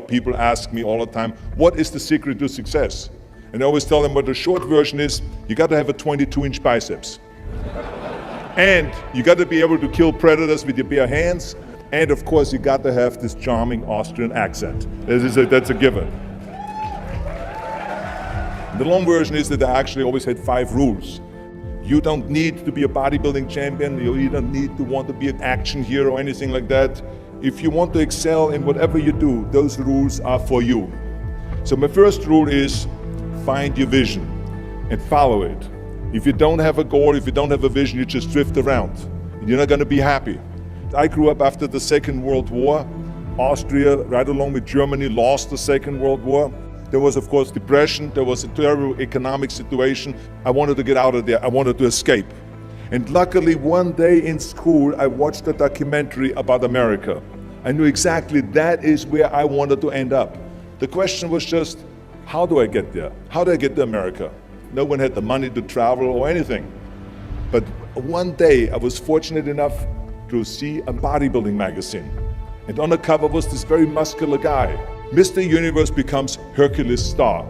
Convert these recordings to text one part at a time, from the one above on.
people ask me all the time, what is the secret to success? And I always tell them, what the short version is, you got to have a 22-inch biceps. And you got to be able to kill predators with your bare hands. And of course, you got to have this charming Austrian accent. That's a given. The long version is that I actually always had 5 rules. You don't need to be a bodybuilding champion. You don't need to want to be an action hero or anything like that. If you want to excel in whatever you do, those rules are for you. So my first rule is find your vision and follow it. If you don't have a goal, if you don't have a vision, you just drift around. You're not going to be happy. I grew up after the Second World War. Austria, right along with Germany, lost the Second World War. There was, of course, depression. There was a terrible economic situation. I wanted to get out of there. I wanted to escape. And luckily, one day in school, I watched a documentary about America. I knew exactly that is where I wanted to end up. The question was just, how do I get there? How do I get to America? No one had the money to travel or anything. But one day, I was fortunate enough to see a bodybuilding magazine. And on the cover was this very muscular guy. Mr. Universe becomes Hercules star.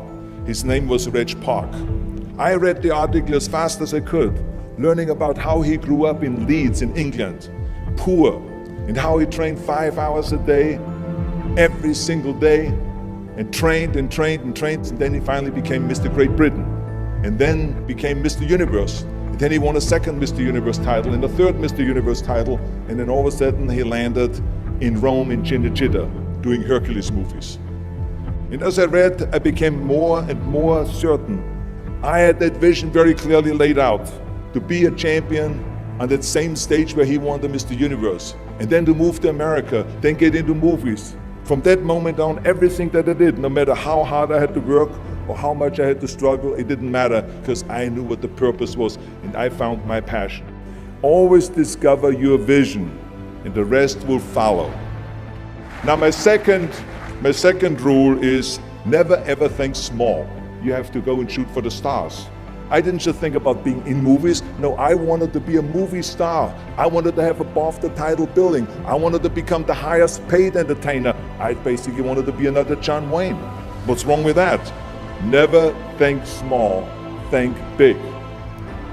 His name was Reg Park. I read the article as fast as I could, learning about how he grew up in Leeds in England, poor, and how he trained 5 hours a day, every single day, and trained and trained and trained, and then he finally became Mr. Great Britain, and then became Mr. Universe. And then he won a second Mr. Universe title and a third Mr. Universe title, and then all of a sudden he landed in Rome in Cinecittà, doing Hercules movies. And as I read, I became more and more certain. I had that vision very clearly laid out, to be a champion on that same stage where he won the Mr. Universe, and then to move to America, then get into movies. From that moment on, everything that I did, no matter how hard I had to work or how much I had to struggle, it didn't matter, because I knew what the purpose was, and I found my passion. Always discover your vision, and the rest will follow. Now my second rule is never ever think small. You have to go and shoot for the stars. I didn't just think about being in movies. No, I wanted to be a movie star. I wanted to have above the title billing. I wanted to become the highest paid entertainer. I basically wanted to be another John Wayne. What's wrong with that? Never think small, think big.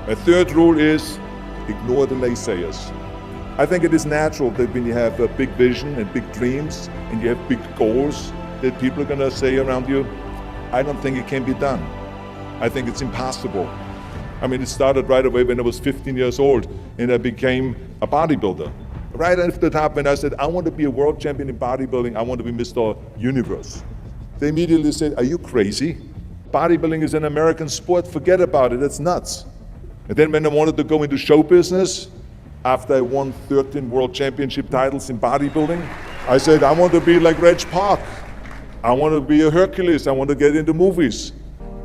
My third rule is ignore the naysayers. I think it is natural that when you have a big vision and big dreams and you have big goals, that people are going to say around you, I don't think it can be done. I think it's impossible. I mean, it started right away when I was 15 years old and I became a bodybuilder. Right after that, when I said, I want to be a world champion in bodybuilding, I want to be Mr. Universe. They immediately said, are you crazy? Bodybuilding is an American sport, forget about it, it's nuts. And then when I wanted to go into show business, after I won 13 world championship titles in bodybuilding, I said, I want to be like Reg Park. I want to be a Hercules. I want to get into movies.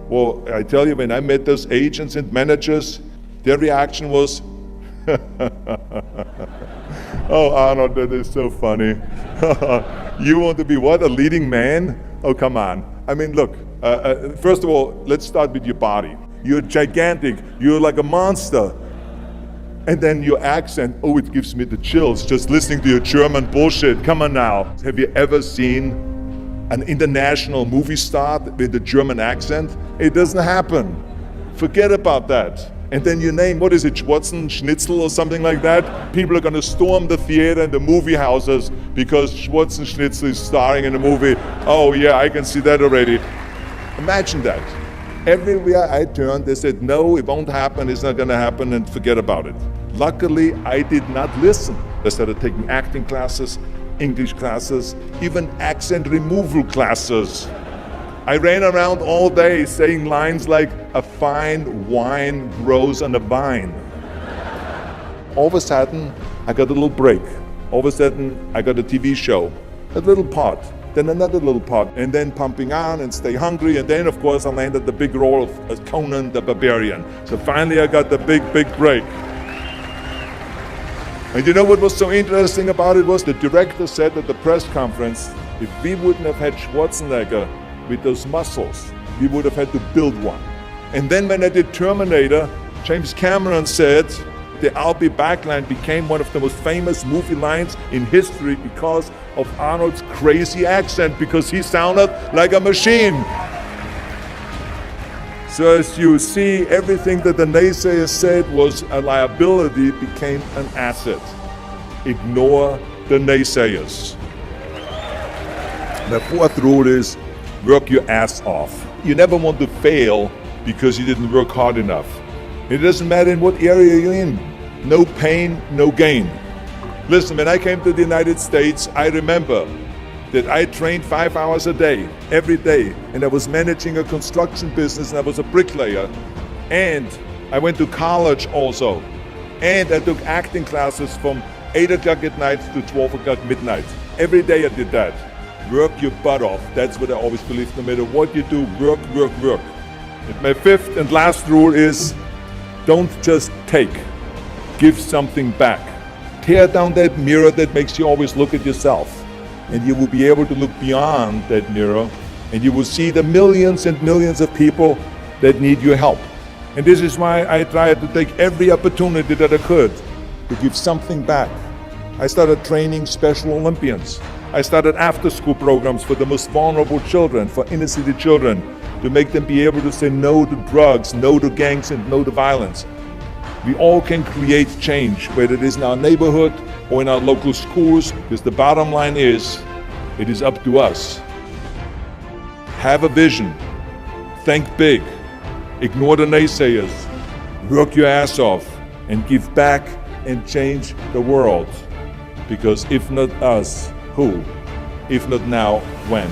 Well, I tell you, when I met those agents and managers, their reaction was, oh, Arnold, that is so funny. You want to be what, a leading man? Oh, come on. I mean, look, first of all, let's start with your body. You're gigantic. You're like a monster. And then your accent, oh, it gives me the chills just listening to your German bullshit. Come on now. Have you ever seen an international movie star with a German accent? It doesn't happen. Forget about that. And then your name, what is it, Schnitzel or something like that? People are going to storm the theater and the movie houses because Schnitzel is starring in a movie. Oh yeah, I can see that already. Imagine that. Everywhere I turned, they said, no, it won't happen, it's not going to happen, and forget about it. Luckily, I did not listen. I started taking acting classes, English classes, even accent removal classes. I ran around all day saying lines like, a fine wine grows on a vine. All of a sudden, I got a little break. All of a sudden, I got a TV show, a little part. Then another little part, and then Pumping On and Stay Hungry, and then of course I landed the big role of Conan the Barbarian. So finally I got the big break. And you know what was so interesting about it was the director said at the press conference, if we wouldn't have had Schwarzenegger with those muscles, we would have had to build one. And then when I did Terminator, James Cameron said, the "I'll be back" line became one of the most famous movie lines in history because of Arnold's crazy accent, because he sounded like a machine. So as you see, everything that the naysayers said was a liability became an asset. Ignore the naysayers. The fourth rule is work your ass off. You never want to fail because you didn't work hard enough. It doesn't matter in what area you're in. No pain, no gain. Listen, when I came to the United States, I remember that I trained 5 hours a day, every day, and I was managing a construction business, and I was a bricklayer, and I went to college also, and I took acting classes from 8 o'clock at night to 12 o'clock midnight. Every day I did that. Work your butt off. That's what I always believe. No matter what you do, work, work, work. And my fifth and last rule is don't just take, give something back. Tear down that mirror that makes you always look at yourself. And you will be able to look beyond that mirror, and you will see the millions and millions of people that need your help. And this is why I tried to take every opportunity that I could to give something back. I started training Special Olympians. I started after-school programs for the most vulnerable children, for inner-city children, to make them be able to say no to drugs, no to gangs, and no to violence. We all can create change, whether it is in our neighborhood or in our local schools, because the bottom line is, it is up to us. Have a vision, think big, ignore the naysayers, work your ass off, and give back and change the world. Because if not us, who? If not now, when?